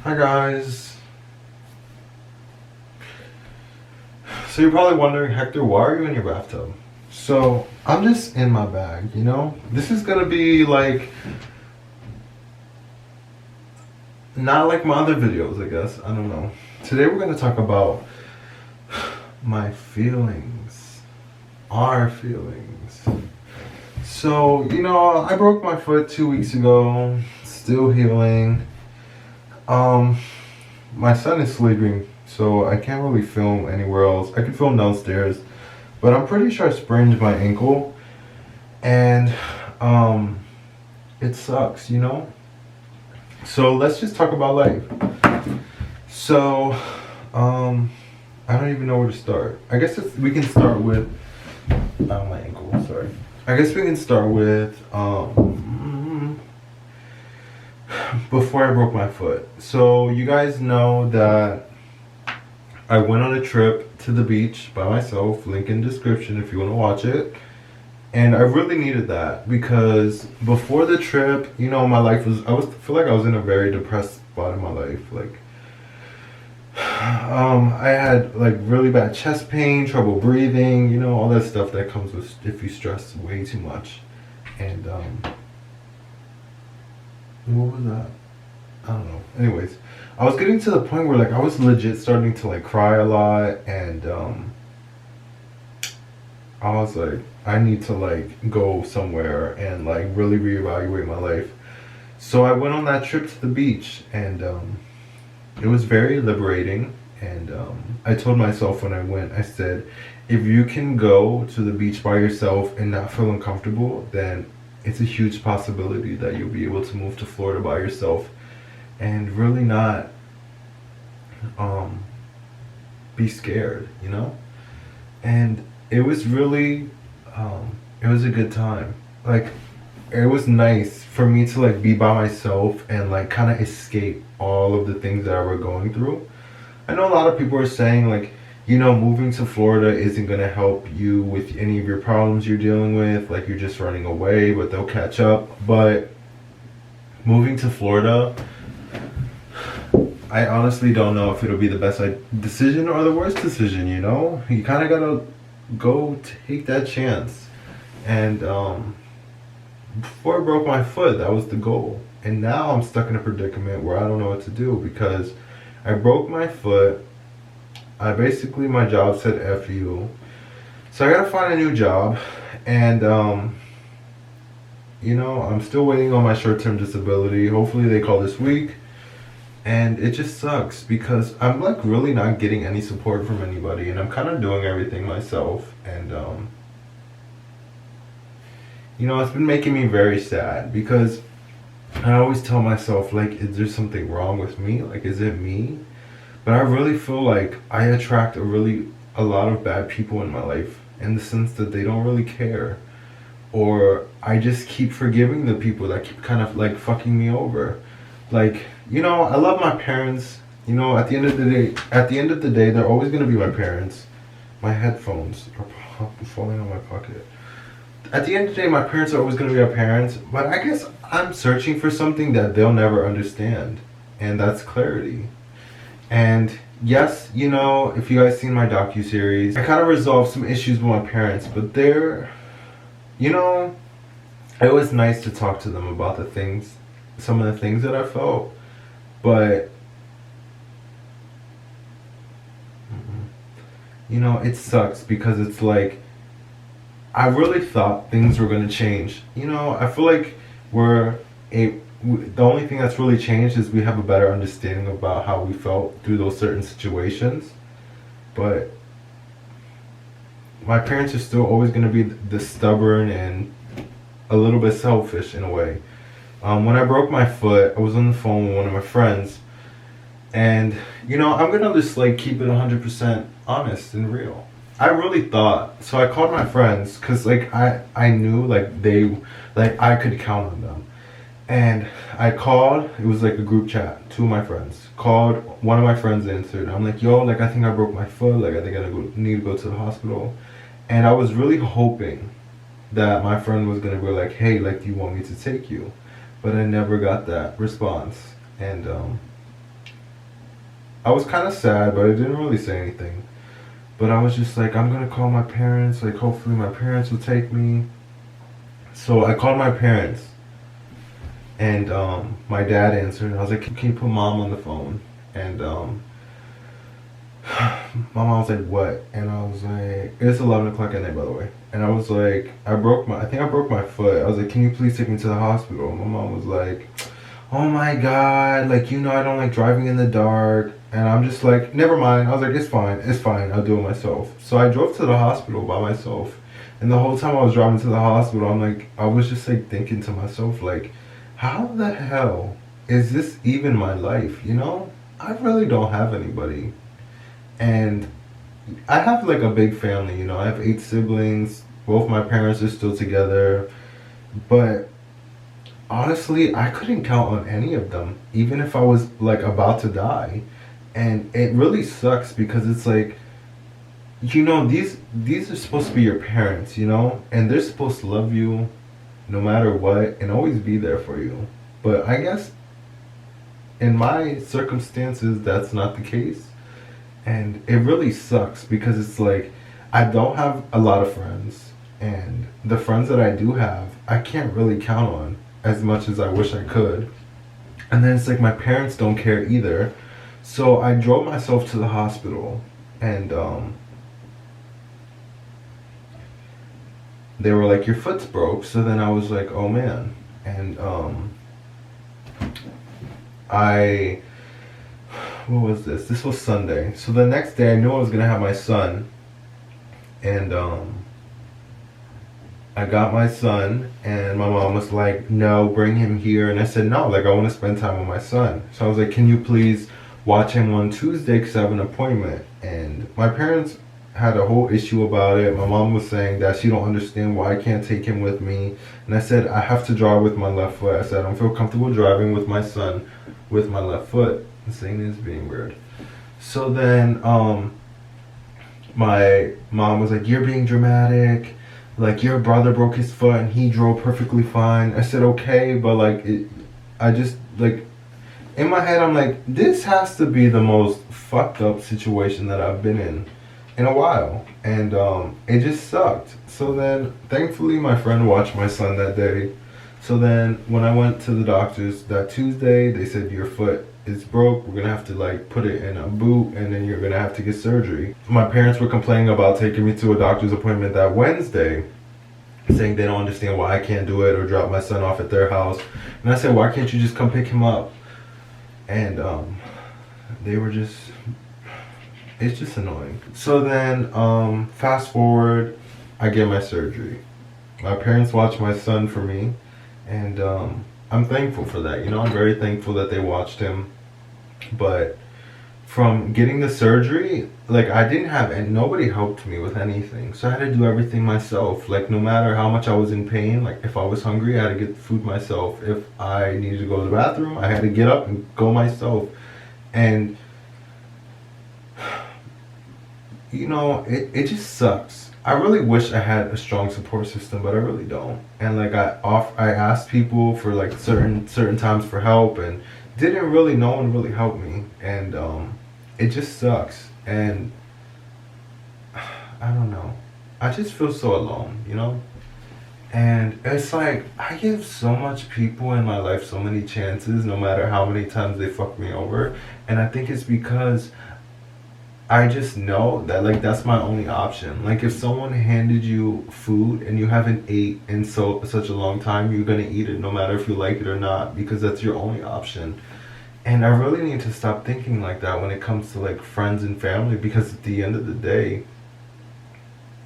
Hi guys. So you're probably wondering, Hector, why are you in your bathtub? So I'm just in my bag, you know? This is gonna be like, not like my other videos, I guess. I don't know. Today we're gonna talk about my feelings. Our feelings. So, I broke my foot 2 weeks ago. Still healing. My son is sleeping, so I can't really film anywhere else. I could film downstairs, but I'm pretty sure I sprained my ankle, and it sucks, So let's just talk about life. So, I don't even know where to start. I guess we can start with my ankle. Sorry. I guess we can start with before I broke my foot. So you guys know that I went on a trip to the beach by myself. Link in description if you want to watch it. And I really needed that because before the trip, my life was, feel like I was in a very depressed spot in my life. Like, I had like really bad chest pain, trouble breathing, all that stuff that comes with if you stress way too much. And what was that? I don't know. Anyways, I was getting to the point where like I was legit starting to like cry a lot, and I was like, I need to like go somewhere and like really reevaluate my life. So I went on that trip to the beach, and it was very liberating. And I told myself when I went, I said, if you can go to the beach by yourself and not feel uncomfortable, then it's a huge possibility that you'll be able to move to Florida by yourself and really not be scared, And it was really, it was a good time. Like, it was nice for me to like be by myself and like kind of escape all of the things that I were going through. I know a lot of people are saying like, moving to Florida isn't going to help you with any of your problems you're dealing with. Like, you're just running away, but they'll catch up. But moving to Florida, I honestly don't know if it'll be the best decision or the worst decision, You kind of got to go take that chance. And before I broke my foot, that was the goal. And now I'm stuck in a predicament where I don't know what to do because I broke my foot. My job said F you. So I gotta find a new job. And, I'm still waiting on my short-term disability. Hopefully they call this week. And it just sucks because I'm like really not getting any support from anybody. And I'm kind of doing everything myself. And, it's been making me very sad because I always tell myself, like, is there something wrong with me? Like, is it me? But I really feel like I attract a lot of bad people in my life in the sense that they don't really care. Or I just keep forgiving the people that keep kind of like fucking me over. Like, I love my parents. At the end of the day, they're always gonna be my parents. My headphones are falling on my pocket. At the end of the day, my parents are always gonna be our parents. But I guess I'm searching for something that they'll never understand, and that's clarity. And yes, if you guys seen my docu-series, I kind of resolved some issues with my parents, but it was nice to talk to them about some of the things that I felt, but, it sucks because it's like, I really thought things were going to change. I feel like the only thing that's really changed is we have a better understanding about how we felt through those certain situations. But my parents are still always going to be the stubborn and a little bit selfish in a way. When I broke my foot, I was on the phone with one of my friends. And, I'm going to just like keep it 100% honest and real. I really thought, so I called my friends because like I knew like I could count on them. And I called, it was like a group chat, two of my friends. Called, one of my friends answered. I'm like, yo, like I think I broke my foot, like I think I need to go to the hospital. And I was really hoping that my friend was gonna be like, hey, like do you want me to take you? But I never got that response. And I was kind of sad, but I didn't really say anything. But I was just like, I'm gonna call my parents. Like, hopefully my parents will take me. So I called my parents, and my dad answered. And I was like, can you put mom on the phone? And my mom was like, what? And I was like, it's 11 o'clock at night, by the way. And I was like, I think I broke my foot. I was like, can you please take me to the hospital? My mom was like, oh my God, like, I don't like driving in the dark. And I'm just like, never mind. I was like, it's fine, I'll do it myself. So I drove to the hospital by myself. And the whole time I was driving to the hospital, I was just like thinking to myself, like, how the hell is this even my life, I really don't have anybody. And I have like a big family, I have 8 siblings. Both my parents are still together. But honestly, I couldn't count on any of them, even if I was like about to die. And it really sucks because it's like, these are supposed to be your parents, and they're supposed to love you no matter what and always be there for you. But I guess in my circumstances, that's not the case. And it really sucks because it's like, I don't have a lot of friends. And the friends that I do have, I can't really count on as much as I wish I could. And then it's like my parents don't care either. So I drove myself to the hospital, and they were like, your foot's broke. So then I was like, oh man. And what was this? This was Sunday. So the next day I knew I was gonna have my son. And I got my son, and my mom was like, no, bring him here. And I said, no, like, I want to spend time with my son. So I was like, can you please watch him on Tuesday because I have an appointment? And my parents had a whole issue about it. My mom was saying that she don't understand why I can't take him with me. And I said, I have to drive with my left foot. I said, I don't feel comfortable driving with my son with my left foot. And saying this being weird. So then my mom was like, you're being dramatic. Like, your brother broke his foot and he drove perfectly fine. I said, okay, but like, I just, like, in my head, I'm like, this has to be the most fucked up situation that I've been in a while. And it just sucked. So then, thankfully, my friend watched my son that day. So then, when I went to the doctors that Tuesday, they said, your foot is broke. We're gonna have to like put it in a boot, and then you're gonna have to get surgery. My parents were complaining about taking me to a doctor's appointment that Wednesday, saying they don't understand why I can't do it or drop my son off at their house. And I said, why can't you just come pick him up? And they were just, it's just annoying. So then fast forward, I get my surgery. My parents watched my son for me, and I'm thankful for that. I'm very thankful that they watched him. But from getting the surgery, like, I didn't have, and nobody helped me with anything. So I had to do everything myself. Like, no matter how much I was in pain, like, if I was hungry, I had to get the food myself. If I needed to go to the bathroom, I had to get up and go myself. And, it just sucks. I really wish I had a strong support system, but I really don't. And, like, I asked people for, like, certain times for help, and no one really helped me. And it just sucks. And I don't know, I just feel so alone, and it's like, I give so much people in my life so many chances, no matter how many times they fuck me over. And I think it's because I just know that, like, that's my only option. Like, if someone handed you food and you haven't ate in such a long time, you're gonna eat it no matter if you like it or not, because that's your only option. And I really need to stop thinking like that when it comes to, like, friends and family, because at the end of the day,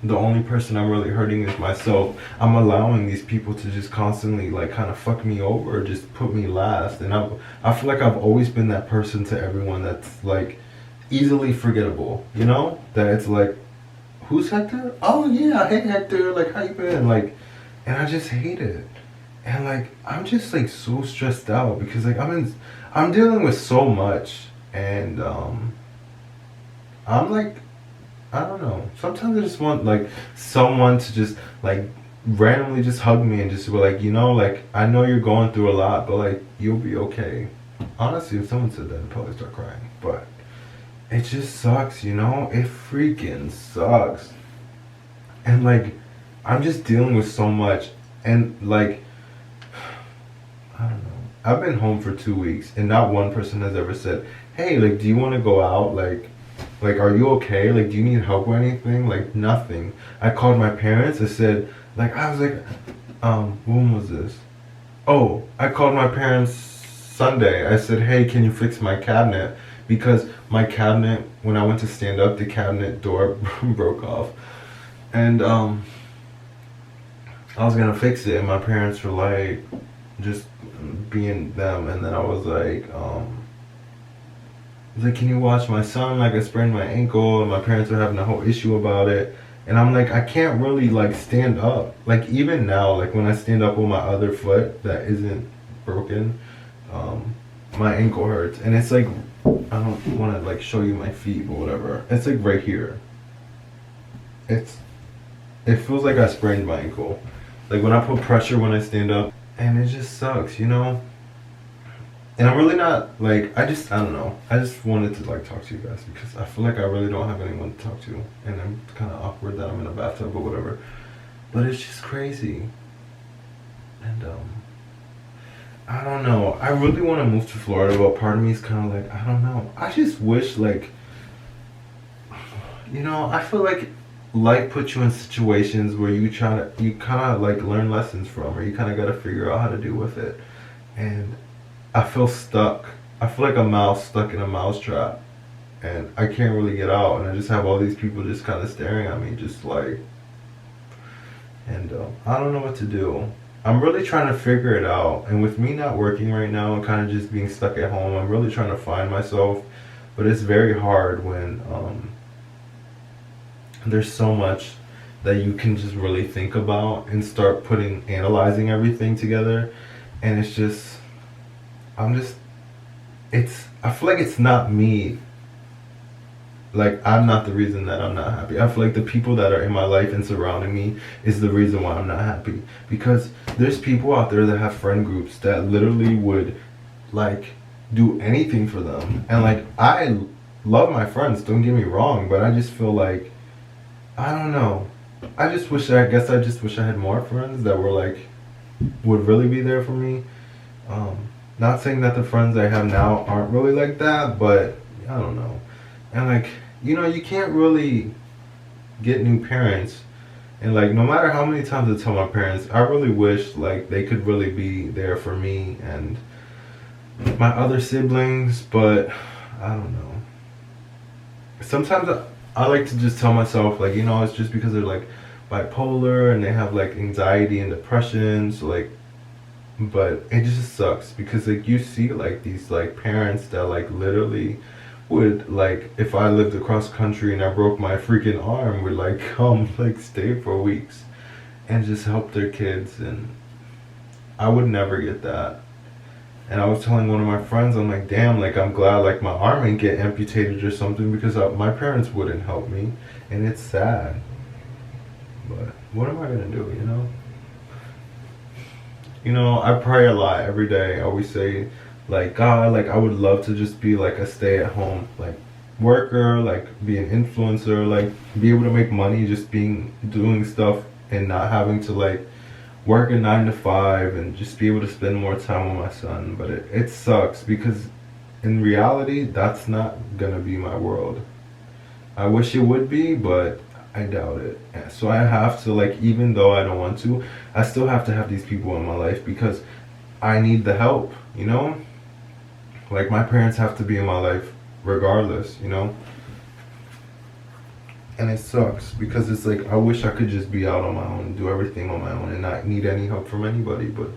the only person I'm really hurting is myself. I'm allowing these people to just constantly, like, kind of fuck me over, just put me last. And I feel like I've always been that person to everyone that's, like, easily forgettable, That it's like, who's Hector? Oh yeah, hey Hector, like, how you been? Like, and I just hate it. And, like, I'm just, like, so stressed out because, like, I'm dealing with so much, and I'm like, I don't know. Sometimes I just want, like, someone to just, like, randomly just hug me and just be like, like, I know you're going through a lot, but, like, you'll be okay. Honestly, if someone said that, I'd probably start crying. But it just sucks, you know? It freaking sucks. And like, I'm just dealing with so much. And like, I don't know. I've been home for 2 weeks, and not one person has ever said, "Hey, like, do you want to go out? Like, are you okay? Like, do you need help or anything?" Like, nothing. I called my parents. I said, like, I was like, when was this? Oh, I called my parents Sunday. I said, "Hey, can you fix my cabinet?" Because my cabinet, when I went to stand up, the cabinet door broke off, and I was gonna fix it, and my parents were like, just being them, and then I was like, "Can you watch my son? Like, I sprained my ankle," and my parents were having a whole issue about it. And I'm like, I can't really like stand up. Like even now, like when I stand up with my other foot that isn't broken, um, my ankle hurts, and it's like I don't want to like show you my feet or whatever. It's like right here. It's it feels like I sprained my ankle. Like when I put pressure when I stand up, and it just sucks, you know. And I'm really not like I don't know. I just wanted to like talk to you guys because I feel like I really don't have anyone to talk to, and I'm kind of awkward that I'm in a bathtub or whatever. But it's just crazy, and I don't know. I really want to move to Florida, but part of me is kind of like I don't know. I just wish like I feel like life puts you in situations where you kind of like learn lessons from, or you kind of got to figure out how to deal with it, and I feel stuck. I feel like a mouse stuck in a mouse trap, and I can't really get out. And I just have all these people just kind of staring at me, just like, and I don't know what to do. I'm really trying to figure it out. And with me not working right now and kind of just being stuck at home, I'm really trying to find myself. But it's very hard when there's so much that you can just really think about and start analyzing everything together. And it's just I'm just I feel like it's not me. Like I'm not the reason that I'm not happy. I feel like the people that are in my life and surrounding me is the reason why I'm not happy. Because there's people out there that have friend groups that literally would like do anything for them. And like I love my friends, don't get me wrong, but I just feel like I don't know. I guess I just wish I had more friends that were like would really be there for me. Not saying that the friends I have now aren't really like that, but I don't know. And like, you can't really get new parents. And like, no matter how many times I tell my parents, I really wish like they could really be there for me and my other siblings, but I don't know. Sometimes I like to just tell myself like, it's just because they're like bipolar and they have like anxiety and depression, so like but it just sucks because like you see like these like parents that like literally would like if I lived across country and I broke my freaking arm would like come like stay for weeks and just help their kids, and I would never get that. And I was telling one of my friends, I'm like, damn, like I'm glad like my arm ain't get amputated or something because my parents wouldn't help me, and it's sad, but what am I gonna do? I pray a lot every day. I always say, like, God, like, I would love to just be, like, a stay-at-home, like, worker, like, be an influencer, like, be able to make money just doing stuff and not having to, like, work a 9 to 5 and just be able to spend more time with my son. But it sucks because in reality, that's not gonna be my world. I wish it would be, but I doubt it. Yeah, so I have to like, even though I don't want to, I still have to have these people in my life because I need the help. Like my parents have to be in my life regardless. And it sucks because it's like I wish I could just be out on my own, do everything on my own and not need any help from anybody, but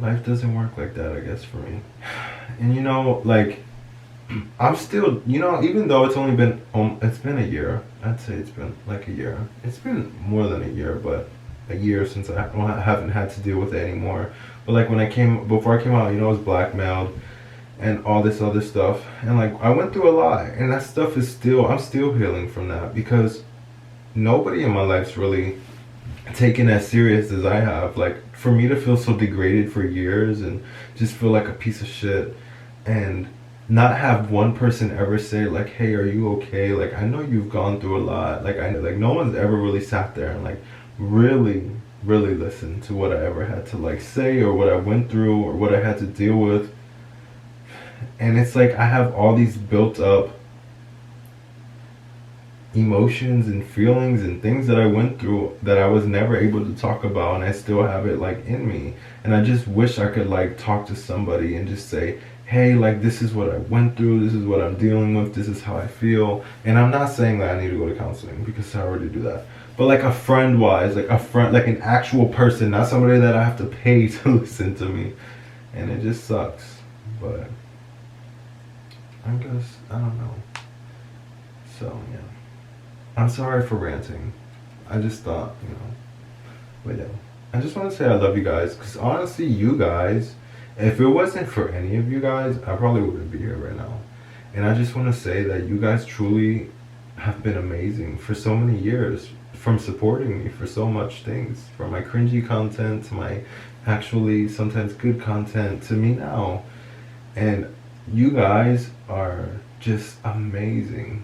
life doesn't work like that, I guess, for me. And like I'm still, even though it's been a year. I'd say it's been like a year. It's been more than a year, but a year since I haven't had to deal with it anymore. But like before I came out, I was blackmailed and all this other stuff. And like, I went through a lot, and that stuff I'm still healing from that because nobody in my life's really taken as serious as I have. Like, for me to feel so degraded for years and just feel like a piece of shit and not have one person ever say like, hey, are you okay? Like, I know you've gone through a lot. Like, I know, like, no one's ever really sat there and like really really listened to what I ever had to like say, or what I went through, or what I had to deal with. And it's like I have all these built up emotions and feelings and things that I went through that I was never able to talk about, and I still have it like in me. And I just wish I could like talk to somebody and just say, hey, like, this is what I went through, this is what I'm dealing with, this is how I feel. And I'm not saying that I need to go to counseling, because I already do that. But like a friend wise, like a friend, like an actual person, not somebody that I have to pay to listen to me. And it just sucks. But I guess I don't know. So yeah. I'm sorry for ranting. I just thought, but yeah. I just want to say I love you guys, because honestly, you guys, if it wasn't for any of you guys, I probably wouldn't be here right now. And I just want to say that you guys truly have been amazing for so many years, from supporting me for so much things, from my cringy content to my actually sometimes good content to me now. And you guys are just amazing.